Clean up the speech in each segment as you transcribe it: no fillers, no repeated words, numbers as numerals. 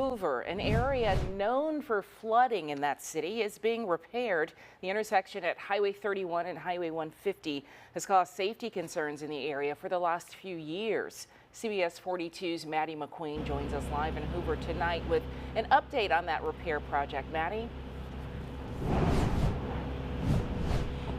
Hoover, an area known for flooding in that city, is being repaired. The intersection at Highway 31 and Highway 150 has caused safety concerns in the area for the last few years. CBS 42's Maddie McQueen joins us live in Hoover tonight with an update on that repair project. Maddie?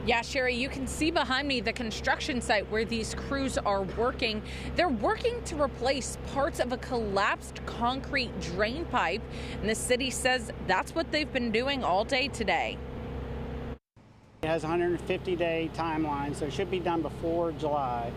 Yeah, Sherry, you can see behind me the construction site where these crews are working. They're working to replace parts of a collapsed concrete drain pipe, and the city says that's what they've been doing all day today. It has a 150-day timeline, so it should be done before July.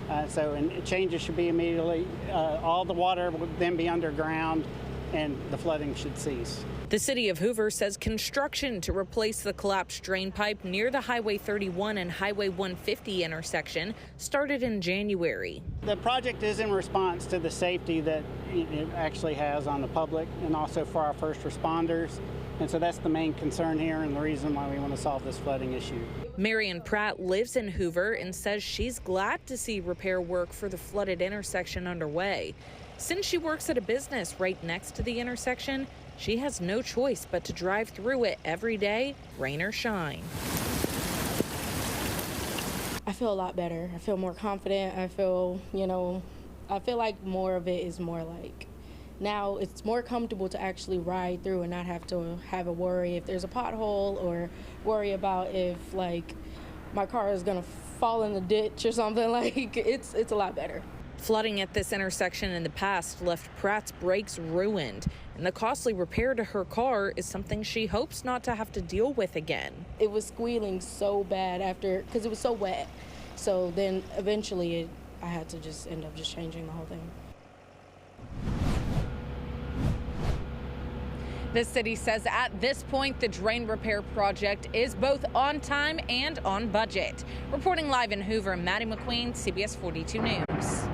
And changes should be immediately. All the water will then be underground, and the flooding should cease. The city of Hoover says construction to replace the collapsed drain pipe near the Highway 31 and Highway 150 intersection started in January. The project is in response to the safety that it actually has on the public and also for our first responders. And so that's the main concern here and the reason why we want to solve this flooding issue. Marion Pratt lives in Hoover and says she's glad to see repair work for the flooded intersection underway. Since she works at a business right next to the intersection, she has no choice but to drive through it every day, rain or shine. I feel a lot better. I feel more confident. I feel like more of it is more like, now it's more comfortable to actually ride through and not have to have a worry if there's a pothole or worry about if like my car is gonna fall in the ditch or something. Like it's a lot better. Flooding at this intersection in the past left Pratt's brakes ruined, and the costly repair to her car is something she hopes not to have to deal with again. It was squealing so bad because it was so wet. So then eventually I had to just end up just changing the whole thing. The city says at this point, the drain repair project is both on time and on budget. Reporting live in Hoover, Maddie McQueen, CBS 42 News.